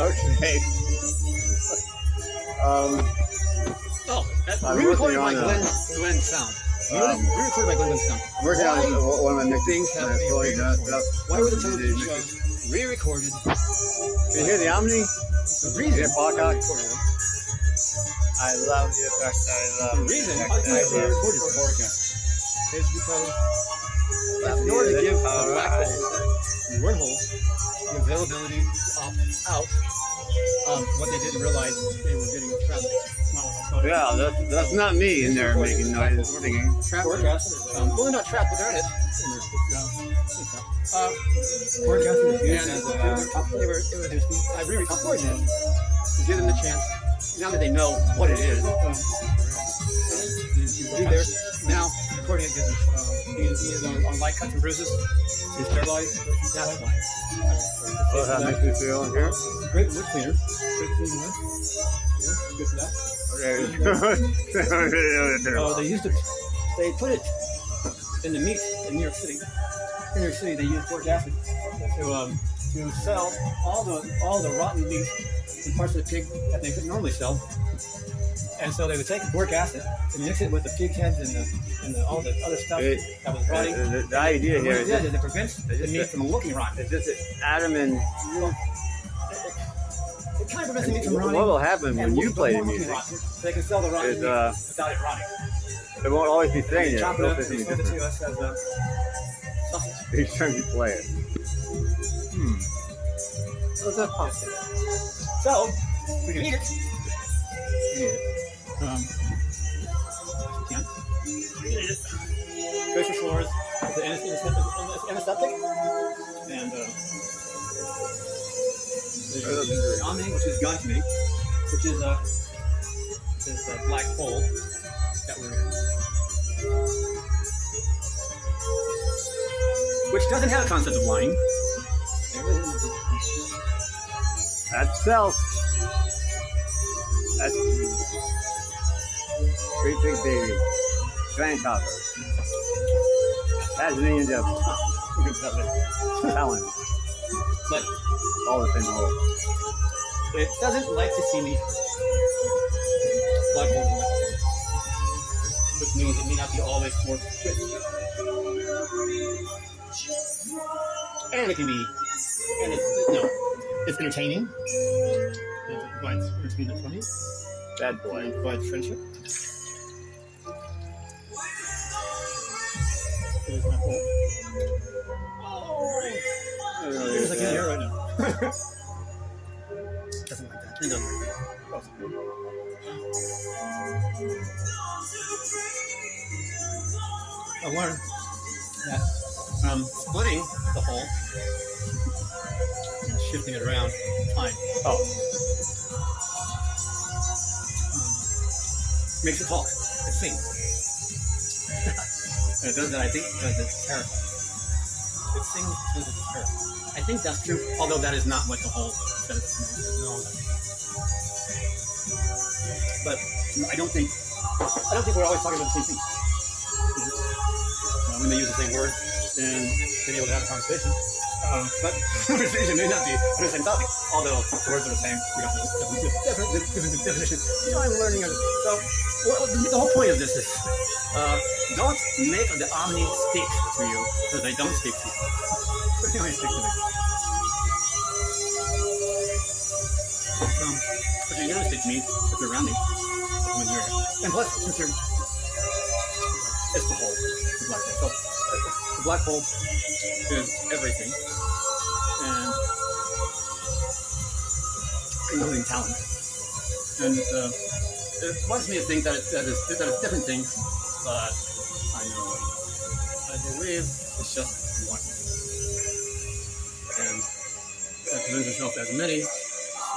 Okay. Re-recorded by Glenn Sound. Re-recorded by Glenn Sound. I'm working on one of my mixing Things have to be re-recorded. Why were the television shows re-recorded? Can you hear the Omni? The reason Pocock? I love the effect. The reason I re-recorded for broadcast is because in order to give the black hole, the wormhole, the availability to opt out of what they didn't realize they were getting trapped. Yeah, that's not me in there making noise, singing. Trapped. Well, they're not trapped, but they're in it. Forecasting is used as I re-recorded it to give them the chance, now that they know what it is. Now, recording it gives them either on light cuts and bruises to sterilize. That's why. So how makes me feel here? Great wood cleaner. Great clean wood. Yeah, good for that. They used it. They put it in the meat in New York City. In New York City, they used boric acid to sell all the rotten meat in parts of the pig that they couldn't normally sell. And so they would take boric acid and mix it with the pig heads and all the other stuff that was rotting. The idea here is it prevents the meat from looking rotten. It's just Adam and. It kind of prevents the meat from rotting. What will happen when you play the music? So they can sell the rotten meat without it rotting. It won't always be saying it. Chop it up and send it to us as a sausage. Each time you play it. What's that possible? So, we can eat it. Eat it. Goes for floors. It's an anesthetic. And there's Omni, which is gun to me, which is this black hole that we're in. Which doesn't have a concept of lying. That's self. That's great big baby. Giant toddler. Has millions of talent. But all the same hole. It doesn't like to see me. Black hole doesn't like to see me. Which means it may not be always worth it. And it can be, and it's entertaining. It provides entertainment for me. Bad boy. It provides friendship. There's my hole. There's like in here right now. Doesn't like that. It doesn't like that. I learned that splitting the hole and shifting it around time makes it talk. It sings. And it does that, I think, because it's terrifying. It sings because it's terrifying. I think that's true, although that is not what the hole says. No. But I don't think we're always talking about the same thing. We may use the same word and be able to have a conversation. But conversation may not be on the same topic, although the words are the same. We don't know different definitions. I'm learning. So the whole point of this is don't make the Omni speak to you because they don't speak to you. They only speak to me. But you're going to speak to me if you're around me. When you're here. And plus, since you're, it's the hole. It's the black hole. So the black hole is everything. And including talent. And it wants me to think that it's different things, but I believe it's just one. And it presents itself as many, so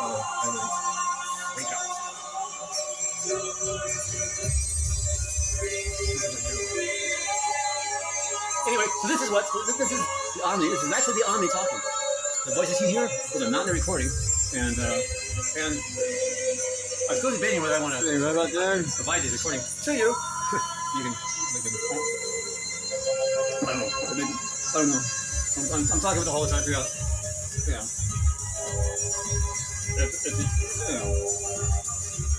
I will freak out. Anyway, so this is the Omni. This is actually the Omni talking. The voices you hear, those are not in the recording, and I was still debating whether I want to provide these recordings to you. You can make them. I don't know. I'm talking with the whole time. Yeah.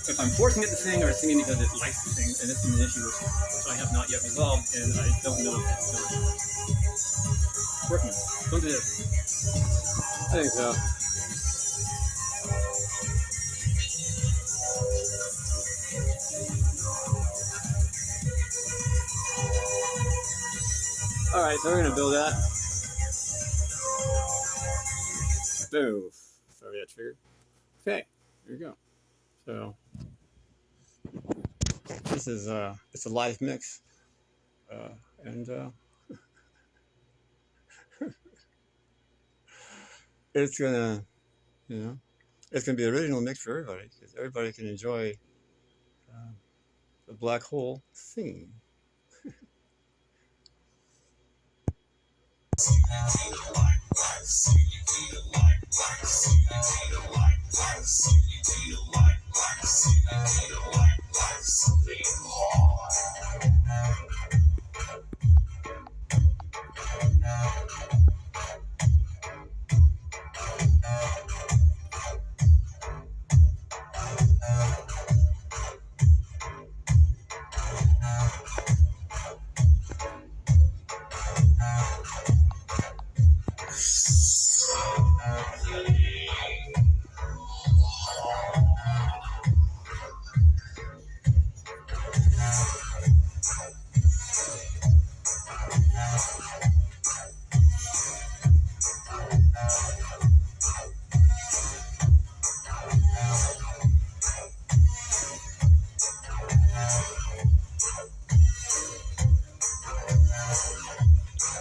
if I'm forcing it to sing or singing because it likes to sing, and this is an issue which I have not yet resolved, and I don't know if it's working. Don't do it. I think so. Alright, so we're gonna build that. Boom. Sorry, that triggered. Okay, here we go. So this is it's a live mix. And it's gonna, you know, it's gonna be the original mix for everybody, because everybody can enjoy the black hole singing.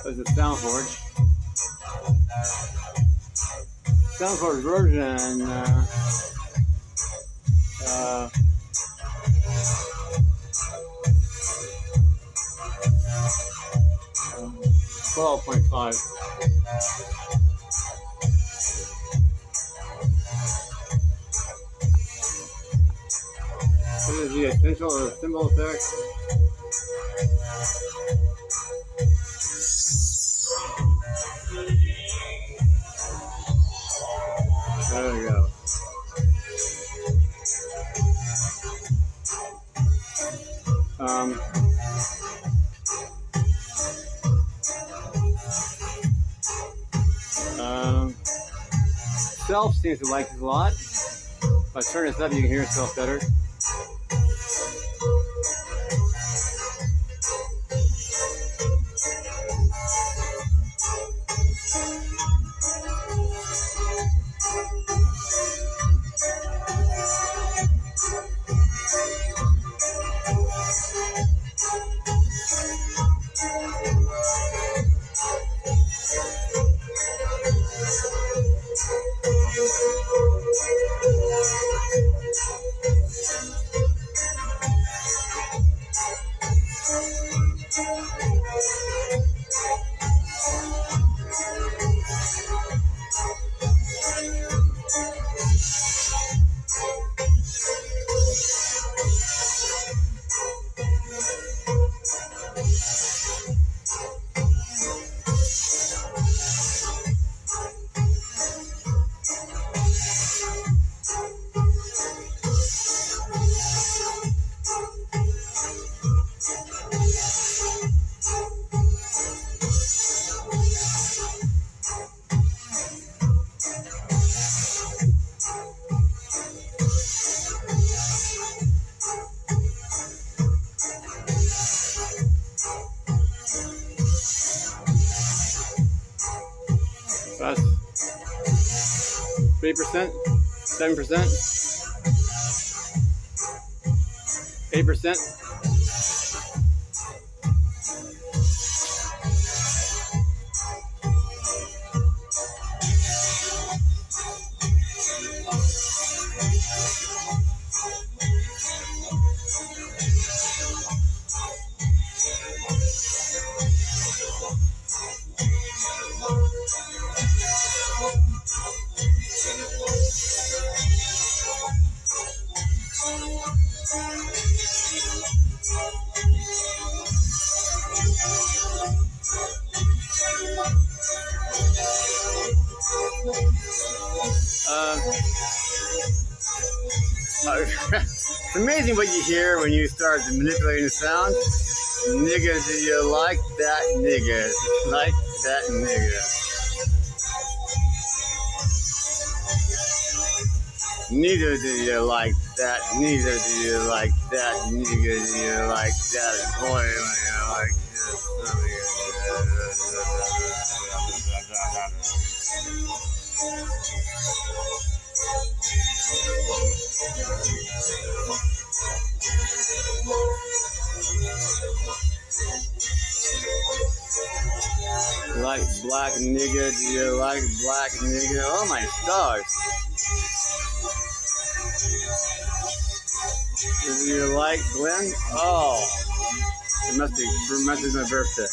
There's a Soundforge. Soundforge version 12.5. This is the essential or symbol effect. There we go. Self seems to like this a lot. If I turn this up, you can hear yourself better. That's 3%, 7%, 8%. It's amazing what you hear when you start manipulating the sound. Nigga, do you like that nigga? Like that nigga. Neither do you like that. Neither do you like that. Nigga, do you like that boy? You like like black nigga? Do you like black nigga? Oh my stars! Do you like Glenn? Oh, it must be my birthday.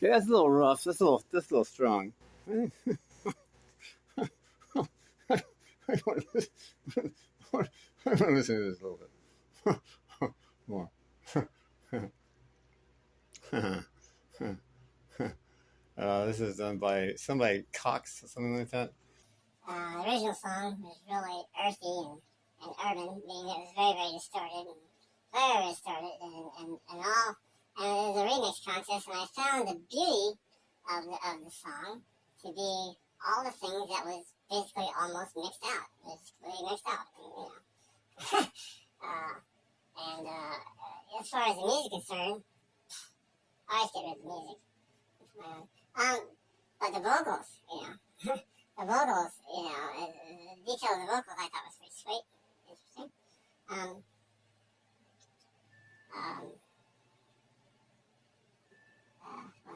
Okay, that's a little rough. That's a little strong. I want to listen to this a little bit more. This is done by somebody Cox or something like that. The original song was really earthy and urban, being it was very, very distorted and all. And it was a remix contest, and I found the beauty of the song to be all the things that was basically almost mixed out. It was completely mixed out, you know. And as far as the music is concerned, I always get rid of the music. But the vocals, you know, the vocals, you know, the detail of the vocals I thought was pretty sweet, interesting. One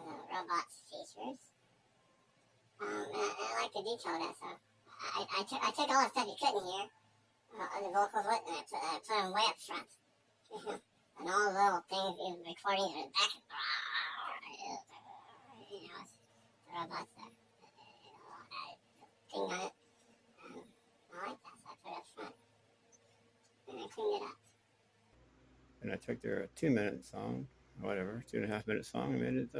of the robots features. And I like the detail of that, so I took all the stuff you couldn't hear, the vocals with, and I put them way up front. And all the little things, recordings in the back, you know, the robots there. Thing on it. I like that, so I put it up front. And I cleaned it up. And I took their 2-minute song, or whatever, 2.5-minute song, and made it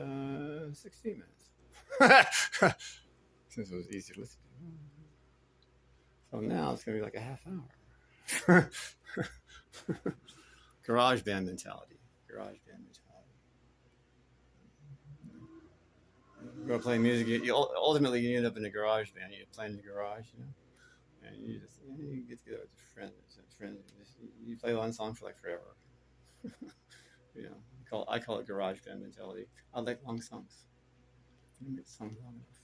16 minutes. Since it was easy to listen to. So now it's going to be like a half hour. Garage band mentality. You're going to play music. Ultimately, you end up in a garage band. You play in the garage, you know. And you get together with friends. You play one song for like forever. You know, I call it garage band mentality. I like long songs. I make songs long enough.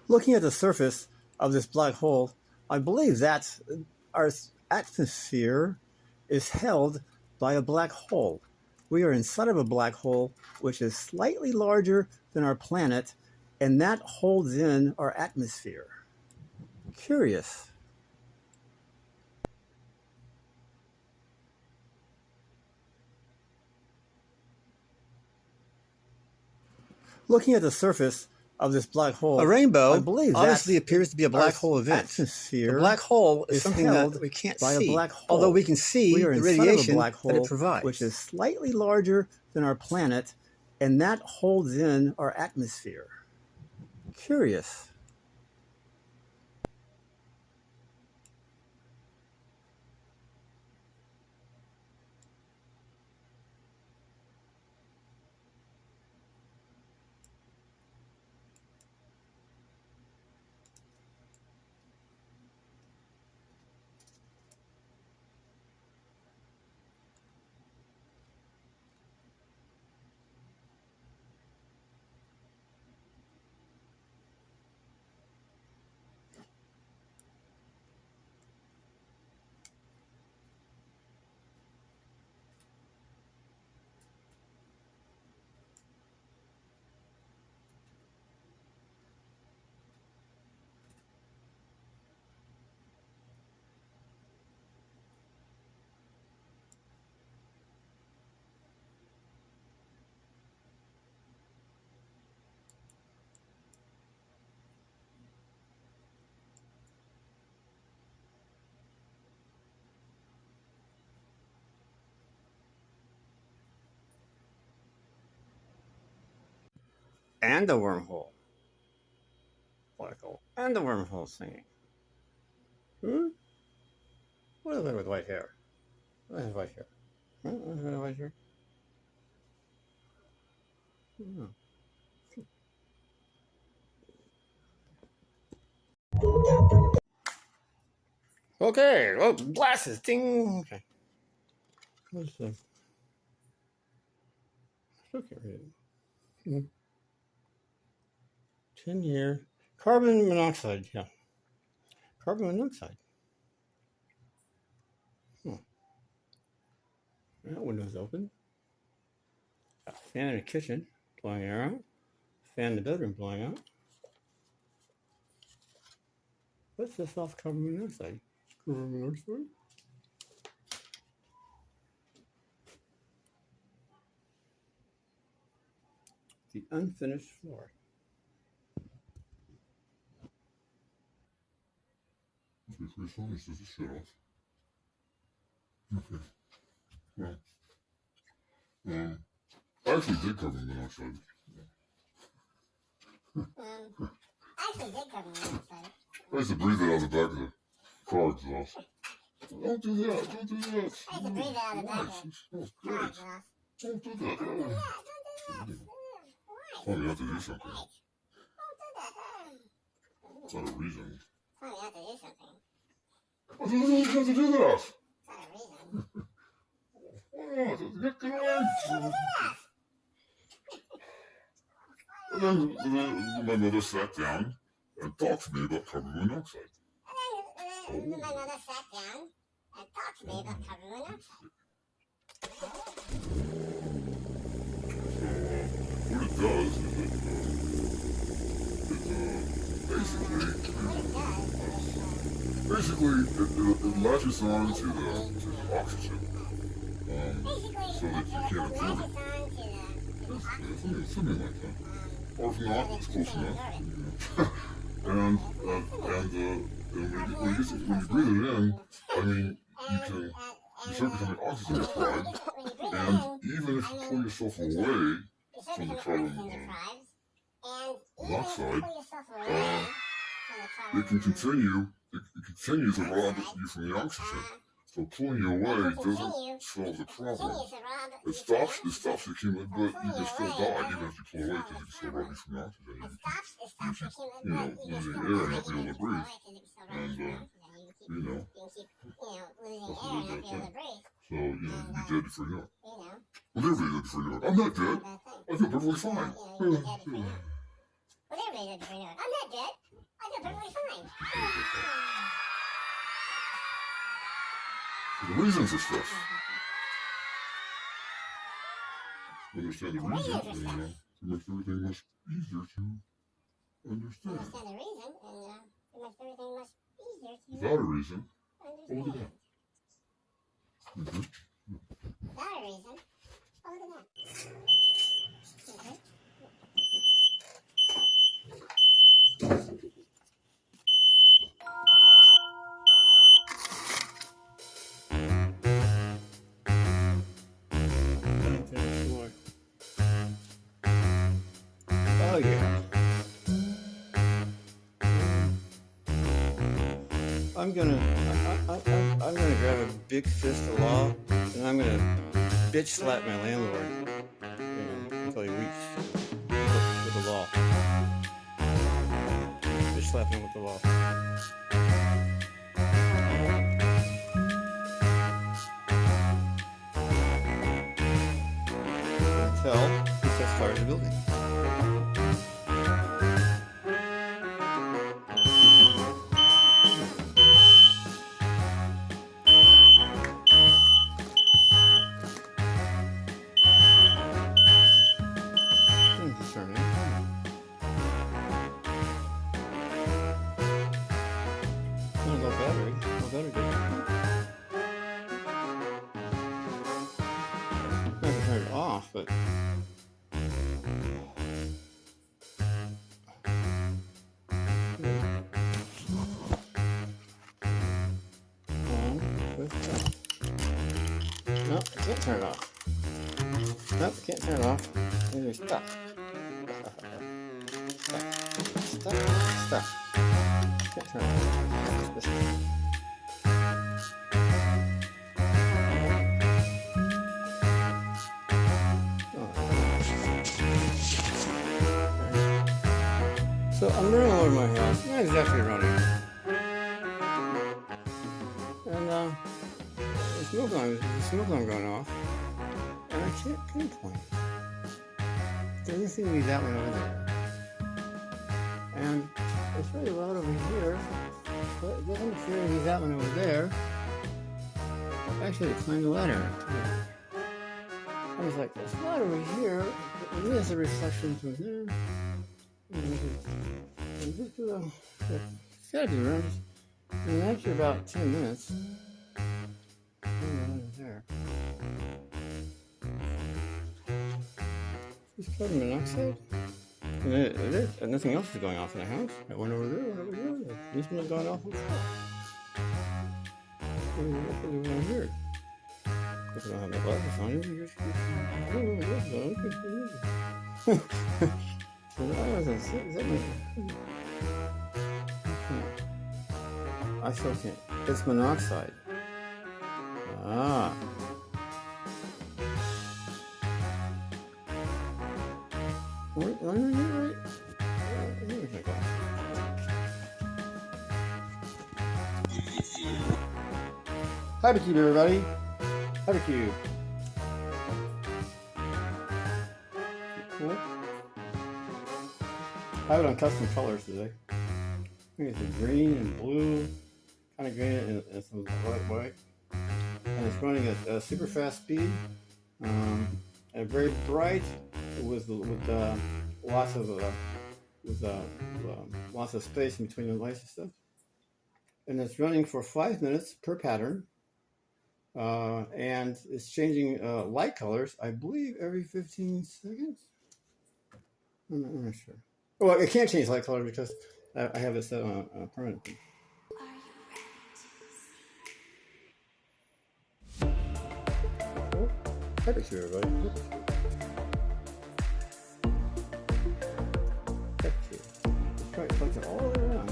Looking at the surface of this black hole, I believe that our atmosphere is held by a black hole. We are inside of a black hole which is slightly larger than our planet, and that holds in our atmosphere. Curious. Looking at the surface of this black hole, A rainbow, I believe obviously appears to be a black hole event. Atmosphere The black hole is something held that we can't by see, a black hole. although we can see We are the inside of a radiation black hole that it provides. which is slightly larger than our planet, and that holds in our atmosphere. Curious. And a wormhole. Black hole. And a wormhole singing. What is that with white hair? What is white hair? What is white hair? Hmm. Okay, well, glasses, ding. Okay. What's this? I still can't read it. 10-year carbon monoxide, yeah. Carbon monoxide. That window's open. Got a fan in the kitchen, blowing air out. Fan in the bedroom, blowing out. What's this off carbon monoxide? Carbon monoxide? The unfinished floor. Okay, so as long as this is shut off. Okay. Well, I actually did carbon monoxide. I actually did carbon monoxide. I used to breathe it out the back of the car exhaust. Don't do that. Don't do that. I used to breathe it out the back of It smells the car great. exhaust. Don't do that. Don't do that. Don't do that. Why? Tell me you have to do something. Don't do that. It's not a reason. Tell me you have to do something. I don't know you have to do that. It's not a reason. Why not? Get away. Don't do that. And then my mother sat down and talked to me about carbon monoxide. And then my mother sat down and talked to me about carbon monoxide. What it does is it latches on to the oxygen, so that you can't absorb it. Something like that. Or if not, it's close enough. And when you breathe it in, I mean, you start becoming oxygen deprived, and even if you pull yourself away from the carbon monoxide, it continues to rob you from the oxygen. So pulling you away doesn't solve the problem. It stops the accumulation, but you can still die even if you pull away because you can still rob you from the oxygen. You keep, losing air and not be able to breathe. And, that's what it does. So, you're dead before you know it. Well, everybody's dead before you know it. I'm not dead. I feel perfectly fine. Well, everybody's dead before you know it. I'm not dead. perfectly fine. The reason for stuff. Understand the reason, and it makes everything much easier to understand. Understand the reason, and it makes everything much easier to Without a reason, understand. look at that. Without a reason, oh, look at that. Oh yeah. I'm gonna grab a big fist of law, and I'm gonna bitch slap my landlord, until he weeps with the law. Bitch slap him with the law. Until he sets fire to the building. Concerning. No battery. No battery. I can turn it off, but. No, I can't turn it off. Nope, can't turn it off. You're stuck. Stuck. Can't turn it off. This So I'm running all over my house. Not exactly running. And the smoke alarm going off. And I can't pinpoint. There doesn't seem to be that one over there. And it's really loud over here. But it doesn't appear to be that one over there. Actually, I climbed the ladder. I was like, it's loud over here. But maybe there's a reflection from there. It's gotta be around. And after about 10 minutes, there. Is this carbon monoxide? And it is, and nothing else is going off in the house. I went over there, This one's going off. What's going on here? I don't have my glasses on. I still can't. It's monoxide. Ah. Right. HyperPhear, everybody. HyperPhear. Cool. I have it on custom colors today. I think it's a green and blue, kind of green and some white. And it's running at a super fast speed, and very bright with lots of space in between the lights and stuff. And it's running for 5 minutes per pattern, and it's changing light colors, I believe, every 15 seconds. I'm not sure. Well, it can't change light color because I have it set on a permanent thing. Oh, HyperPhear, everybody. HyperPhear. Let's try it flipping all the way around.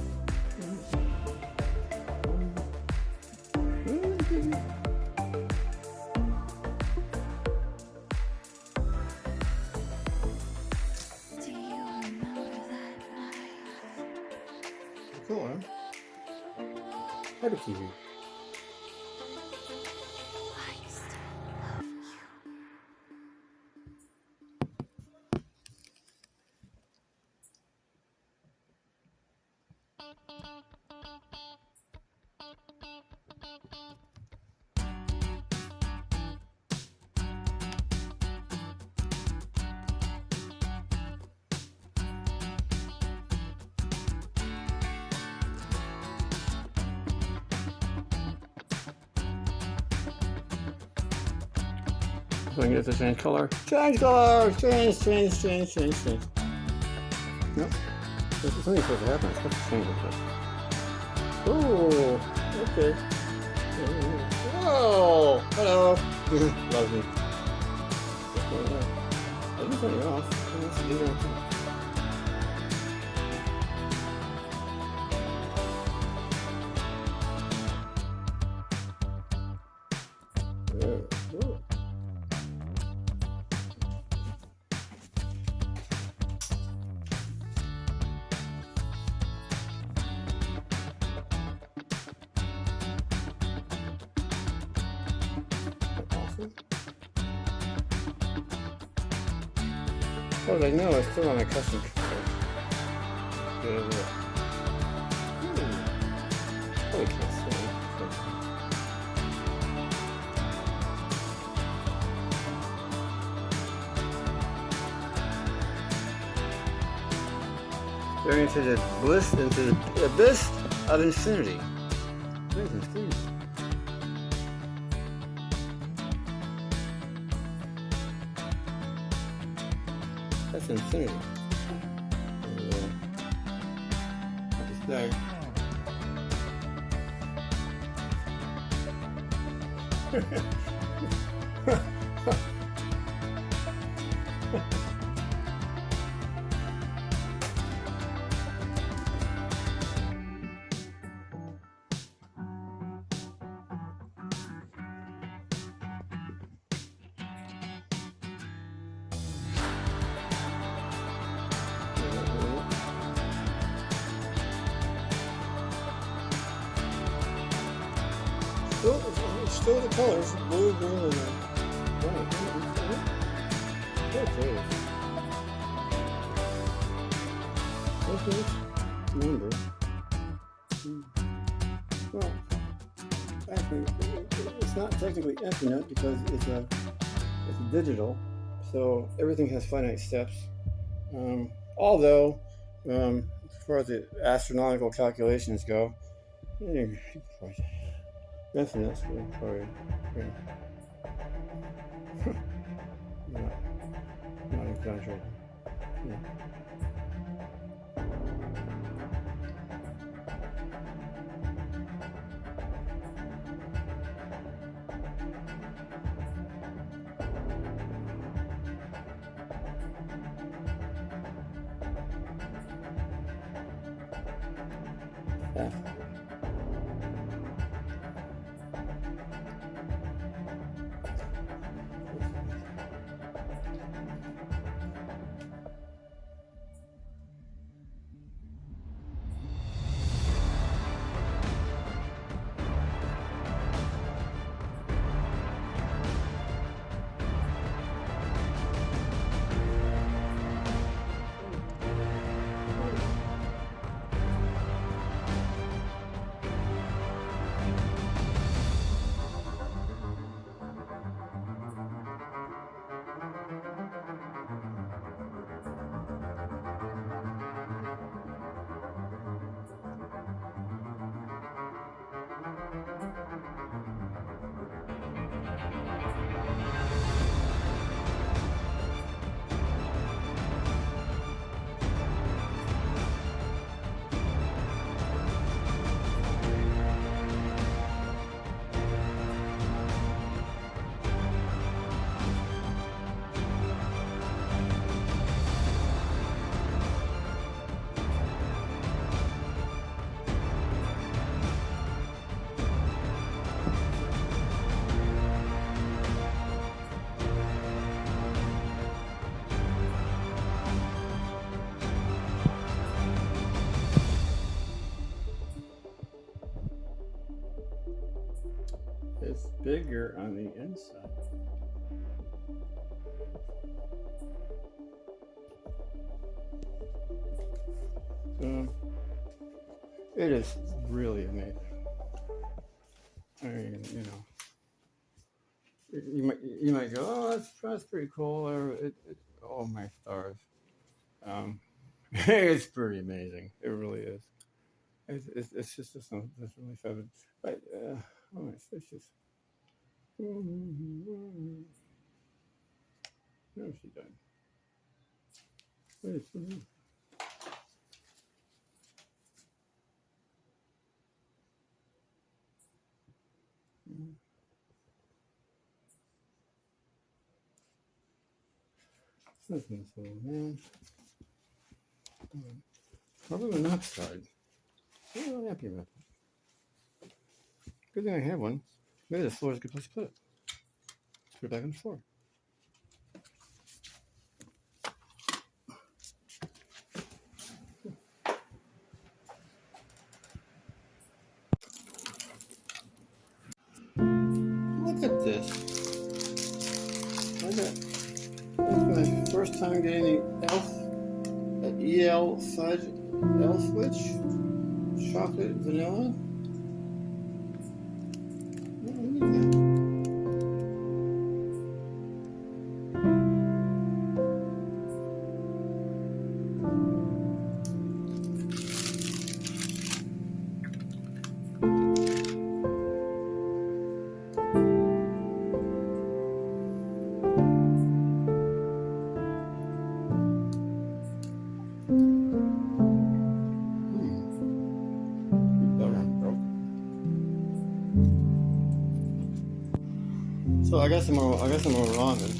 Cool, huh? HyperPhear. So I can get to change color. Change color! Change. Nope. Something's supposed to happen. It's supposed to change it. Oh, okay. Whoa! Hello! Love me. I can turn it off. Let's do that. Oh, I know, it's still on a custom control. Probably can't see. Staring into the bliss, into the abyss of infinity. Where's infinity? That's infinity. Just there. Still the colors, blue, green, and white. Okay. Okay. Number. Well, actually, it's not technically infinite because it's digital, so everything has finite steps. Although, as far as the astronomical calculations go, infinite, probably, yeah. Not exaggerating. Yeah. It's bigger on the inside. It is really amazing. I mean, you might go, oh, that's pretty cool, or oh my stars. It's pretty amazing. It really is. It's just really fun. But it's just. Where's she going? Where is she? Nothing so man. Probably monoxide. I'm not happy about that. Good thing I have one. Maybe the floor is a good place to put it. Let's put it back on the floor. Look at this. That's my first time getting the EL fudge L switch. Chocolate, vanilla. So I got some more ramen.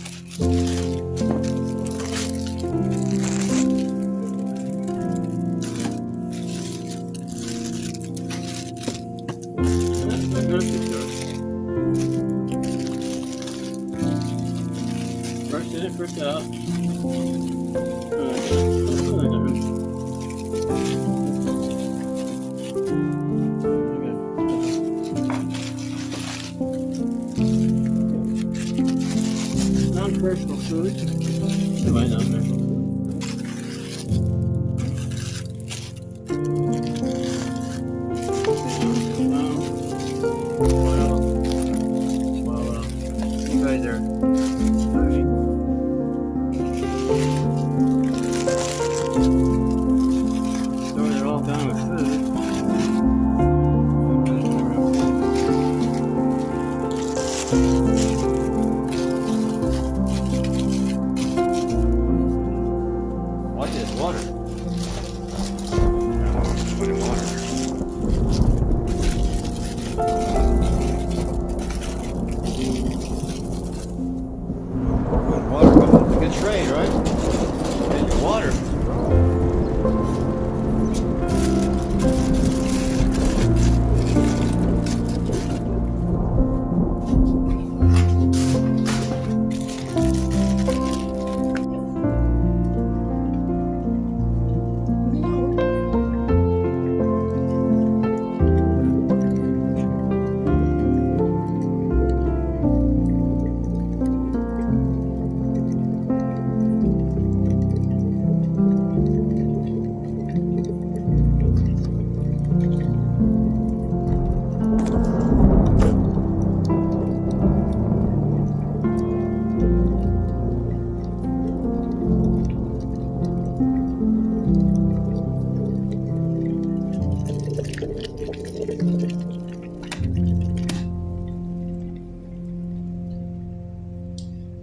First out. Non-perishable food. Why non-perishable food? You guys are throwing it all down with food. Watch this water. Put in water. Water comes with a good trade, right? And your water.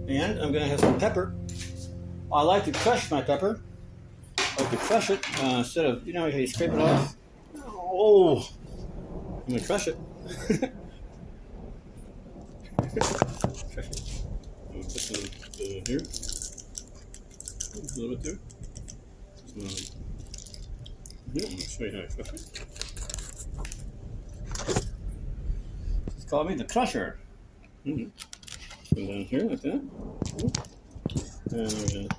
And I'm going to have some pepper. I like to crush my pepper. I like to crush it instead of, you know, how you scrape it off. Oh, I'm going to crush it. Crush it. I'm going to put some here. A little bit there. Some here. I'll show you how to crush it. It's called me the crusher. Mm-hmm. Come down here like that. And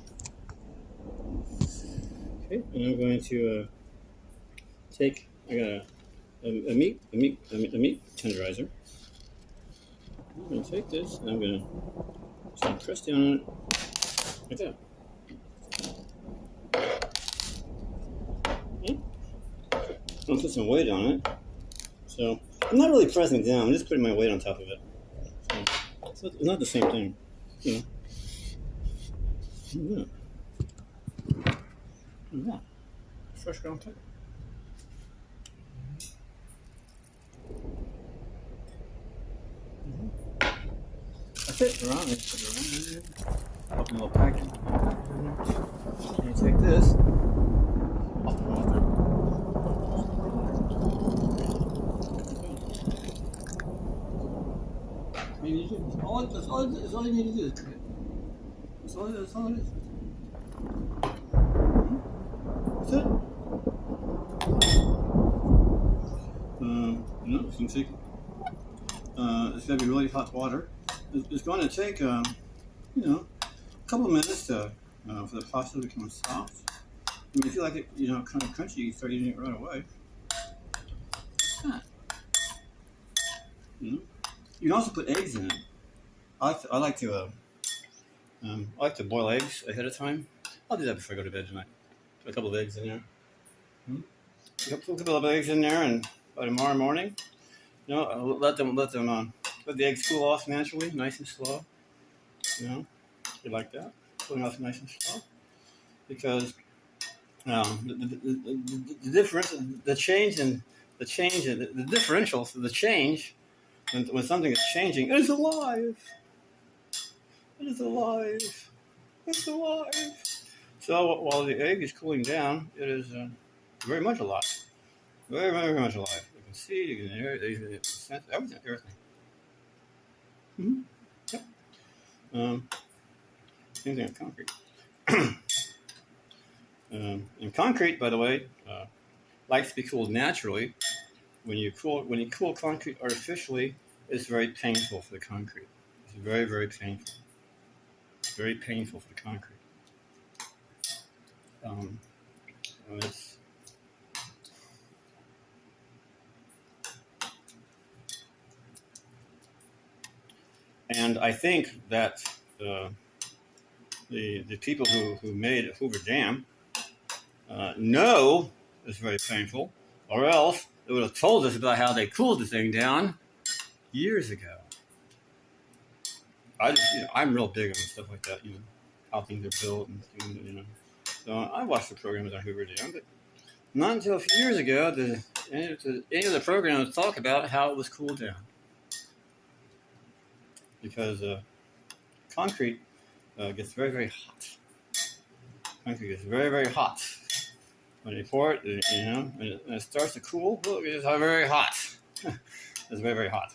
I'm going to take. I got a meat tenderizer. I'm going to take this and I'm going to press down on it like that. Okay. I'm going to put some weight on it. So I'm not really pressing down. I'm just putting my weight on top of it. So it's not the same thing, you know. Yeah. Fresh ground pepper. I fit around it. Put it around there. Open a little package. And you take this off the water. I mean, that's all you need to do. That's all it is. That's it. You can take. It's going to be really hot water. It's going to take, a couple of minutes for the pasta to become soft. I mean, if you like it, kind of crunchy, you start eating it right away. Like that. You can also put eggs in it. I like to boil eggs ahead of time. I'll do that before I go to bed tonight. Put a couple of eggs in there. Put a couple of eggs in there, and by tomorrow morning, let the eggs cool off naturally, nice and slow. You like that, cooling off nice and slow, because the difference, the change, and the differential, the change when something is changing, it is alive. It is alive. It's alive. So while the egg is cooling down, it is very much alive. Very, very much alive. You can see, you can hear, you can sense everything. Mm-hmm. Yep. Same thing with concrete. And concrete, by the way, likes to be cooled naturally. When you cool concrete artificially, it's very painful for the concrete. It's very, very painful. Very painful for the concrete. It's And I think that the people who made Hoover Dam know it's very painful, or else they would have told us about how they cooled the thing down years ago. I'm real big on stuff like that, how things are built and things, So I watched the programs on Hoover Dam, but not until a few years ago did any of the programs talk about how it was cooled down. Because concrete gets very, very hot. Concrete gets very, very hot. When you pour it, and it starts to cool, look, it's very hot. It's very, very hot.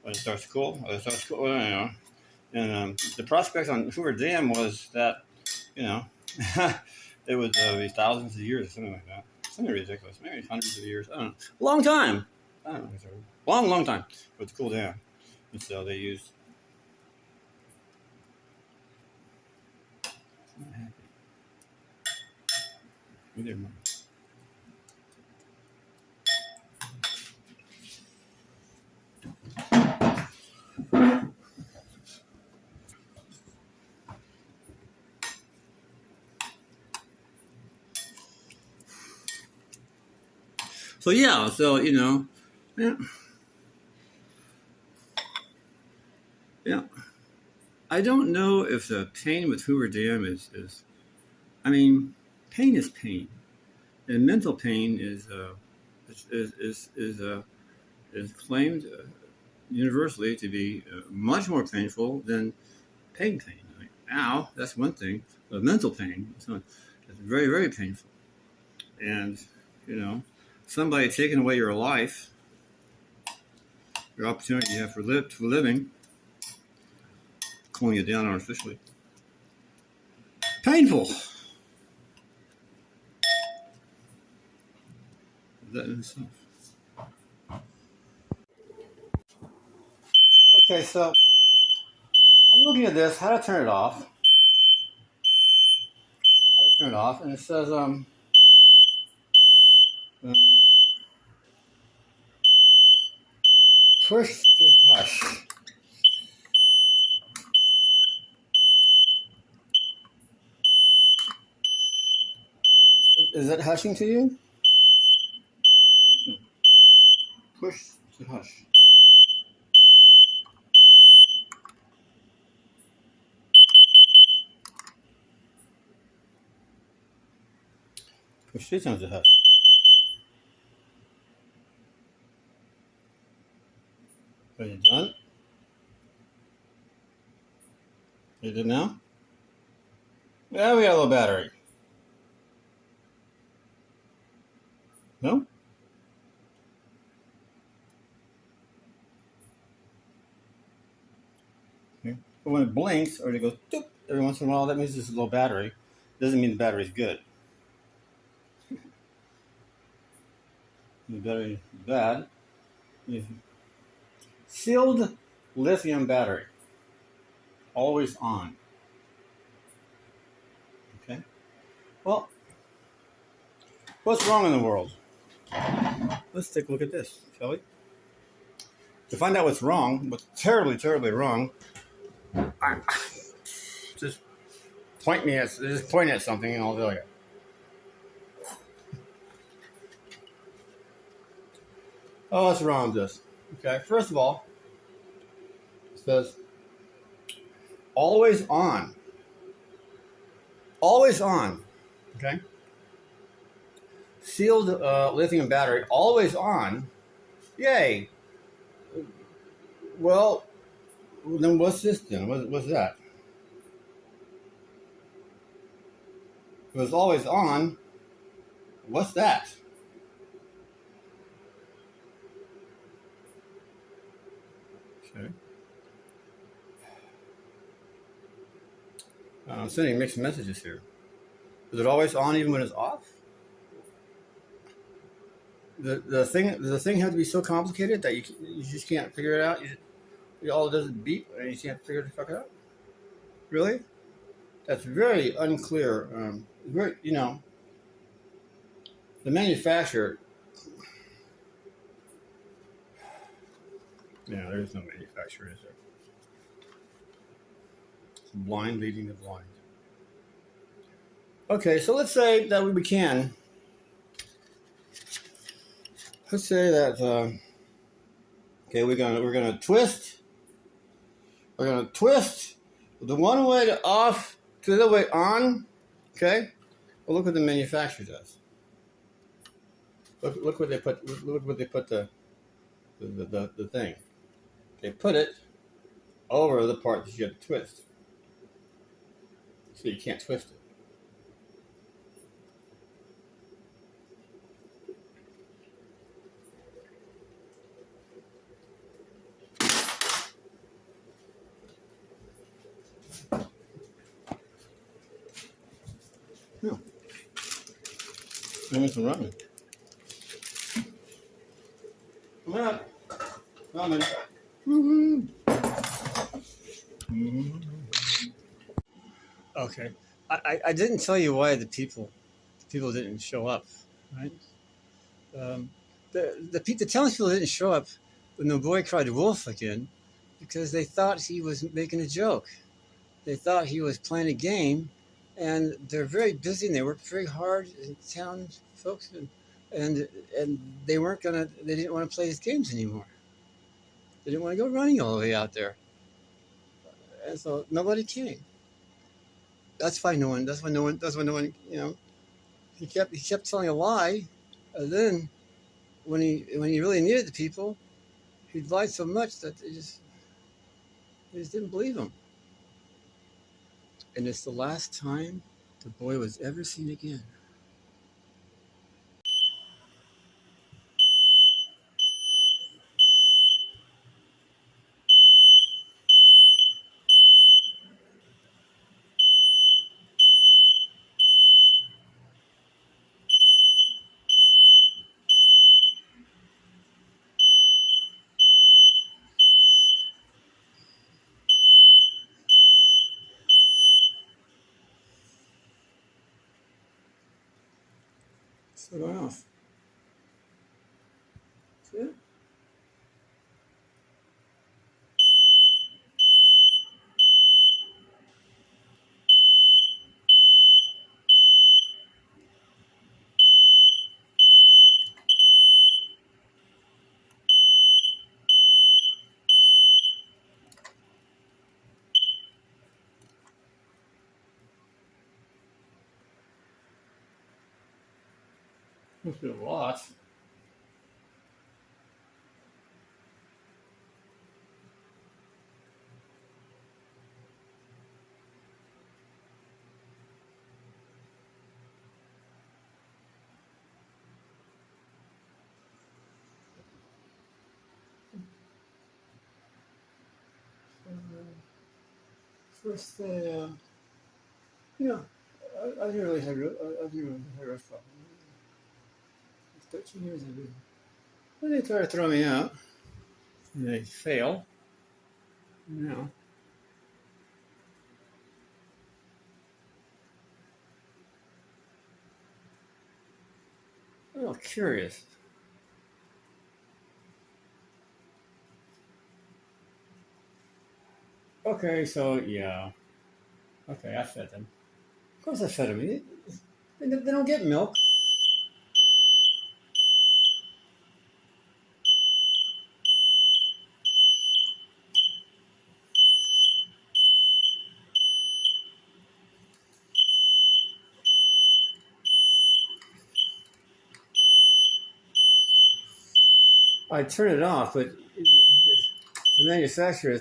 When it starts to cool, And the prospect on Hoover Dam was that, it would be thousands of years or something like that. Something ridiculous. Maybe hundreds of years. I don't know. Long time. I don't know. Long, long time for it to cool down. And so they used. I'm not happy. Neither am I. So yeah, yeah. I don't know if the pain with Hoover Dam is I mean, pain is pain, and mental pain is claimed universally to be much more painful than pain. Like, ow, that's one thing, but mental pain is very, very painful, and somebody taking away your life, your opportunity you have for living, cooling it down artificially. Painful. That in itself. Okay, so I'm looking at this, how to turn it off. And it says push to hush. Is that hushing to you? Push to hush. Push to hush. Are you done? You did now? Yeah, we got a little battery. No? Okay. But when it blinks or it goes doop every once in a while, that means there's a low battery. Doesn't mean the battery's good. The battery is bad. Sealed lithium battery. Always on. Okay. Well, what's wrong in the world? Let's take a look at this, shall we? To find out what's wrong, what's terribly, terribly wrong, just point at something and I'll tell you. Oh, what's wrong with this? Okay, first of all, it says always on. Always on. Okay. Sealed lithium battery, always on. Yay. Well, then what's this then? What's that? If it was always on, what's that? Okay. I'm sending mixed messages here. Is it always on even when it's off? The thing have to be so complicated that you just can't figure it out. All it does is beep and you can't figure the fuck out. Really? That's very unclear. Very, the manufacturer. Yeah, there is no manufacturer, is there? It's blind leading the blind. Okay, so let's say that we can. Let's say that. Okay, we're gonna twist. We're gonna twist the one way to off to the other way on. Okay. Well, look what the manufacturer does. Look what they put. Look what they put the thing. They put it over the part that you have to twist, so you can't twist it. No. Maybe some ramen. Come on. Ramen. Mm-hmm. Mm-hmm. Okay. I didn't tell you why the people didn't show up, right? The townspeople didn't show up when the boy cried wolf again because they thought he was making a joke. They thought he was playing a game, and they're very busy and they work very hard in town, folks, and they didn't want to play his games anymore. They didn't want to go running all the way out there, and so nobody came. That's why no one. That's why no one. That's why no one. He kept telling a lie, and then when he really needed the people, he lied so much that they just didn't believe him. And it's the last time the boy was ever seen again. So going off. See it? Must be a lot. First, you know, I've never really had a rough problem. 13 years I've been. Well, they try to throw me out, and they fail. No. I'm a little curious. Okay, so yeah. Okay, I fed them. Of course I fed them. They don't get milk. I turn it off, but the manufacturer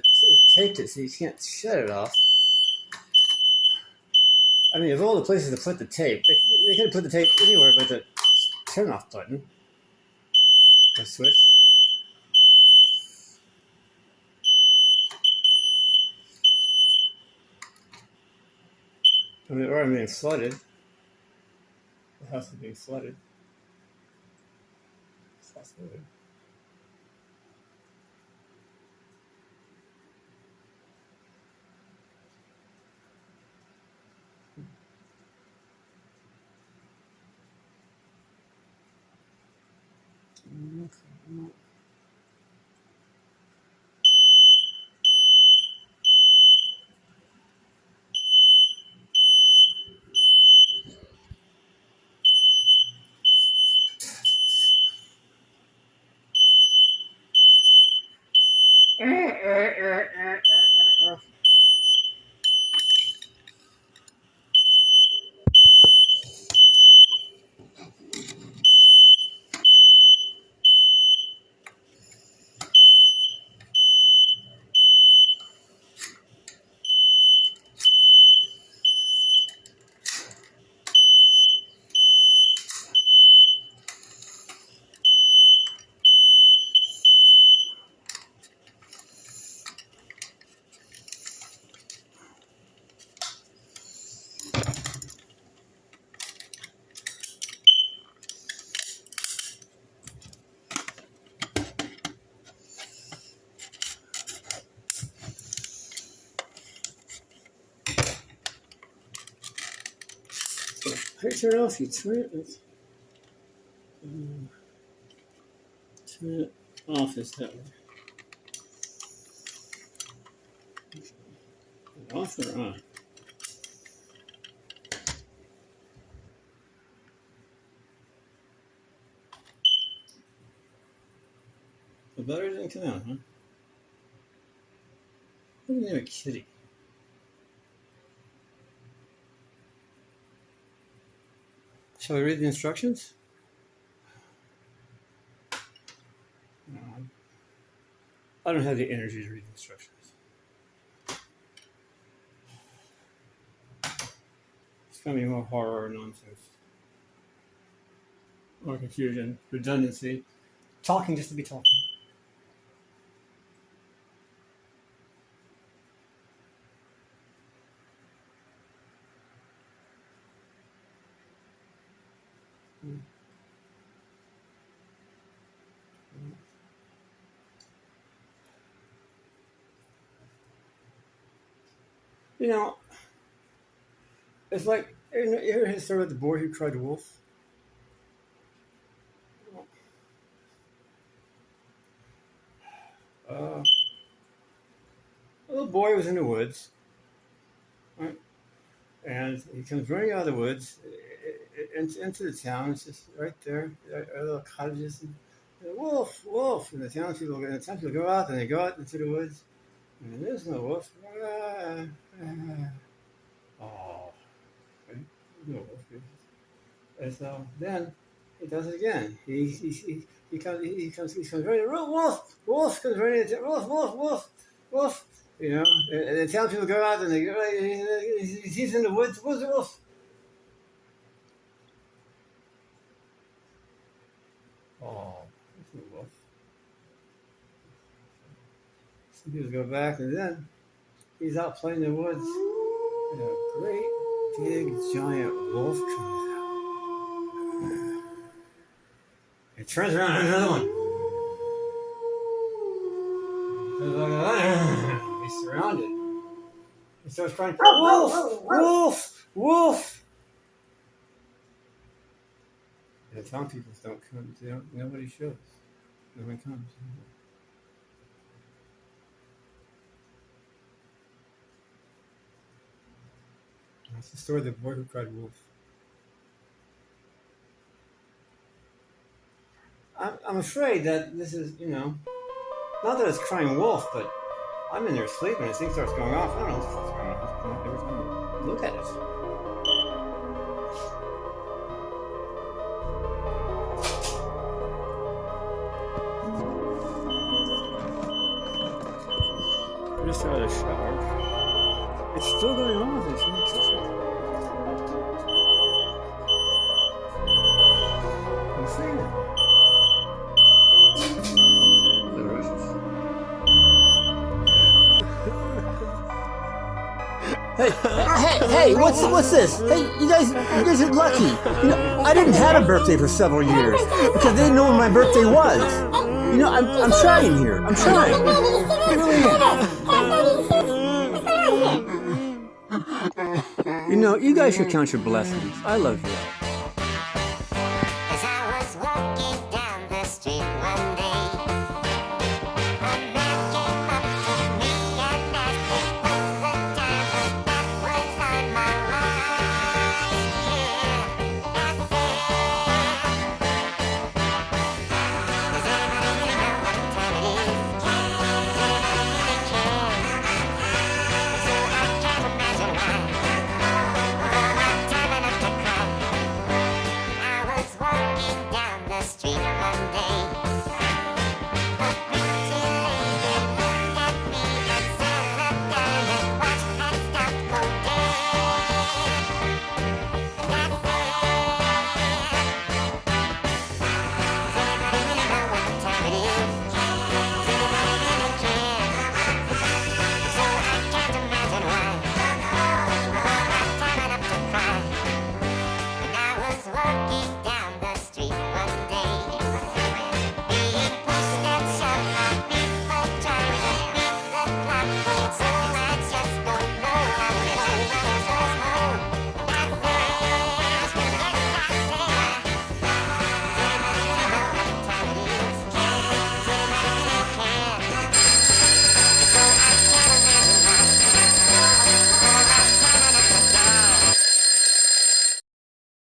taped it so you can't shut it off. I mean, of all the places to put the tape, they could have put the tape anywhere but the turn off button. The switch. I mean, or I'm being flooded. The house is being flooded. It's possible. Okay. How do you turn it off? You turn it off is that way. Off or on? The battery didn't come out, huh? What do you name a kitty? Shall we read the instructions? No. I don't have the energy to read the instructions. It's going to be more horror and nonsense. More confusion, redundancy. Talking just to be talking. You know, it's like, you ever heard the story about the boy who cried wolf? A little boy was in the woods, right? And he comes running out of the woods into the town. It's just right there, our little cottages. And wolf, wolf! And the townspeople go out, and they go out into the woods, and there's no wolf. Oh, okay. No wolf. And so then he does it again. He comes running. Wolf, wolf comes running. Wolf, wolf, wolf, wolf. You know, and the townspeople go out, and they go. He's in the woods. Where's the wolf? Oh, there's no wolf. Some people go back, and then he's out playing in the woods, and a great big giant wolf comes out. He turns around and another one. He's surrounded. He starts crying, "Wolf! Wolf! Wolf!" And the town people don't come. Nobody shows. No one comes. That's the story of the boy who cried wolf. I'm afraid that this is, not that it's crying wolf, but I'm in there sleeping and this thing starts going off. I don't know what the fuck's going on. Every time I look at it. I just out of the shower. It's still going on with this. I'm seeing it. The rushes. Hey, what's this? Hey, you guys are lucky. I didn't have a birthday for several years because they didn't know when my birthday was. I'm trying here. I'm trying. I really am. You guys should count your blessings. I love you all.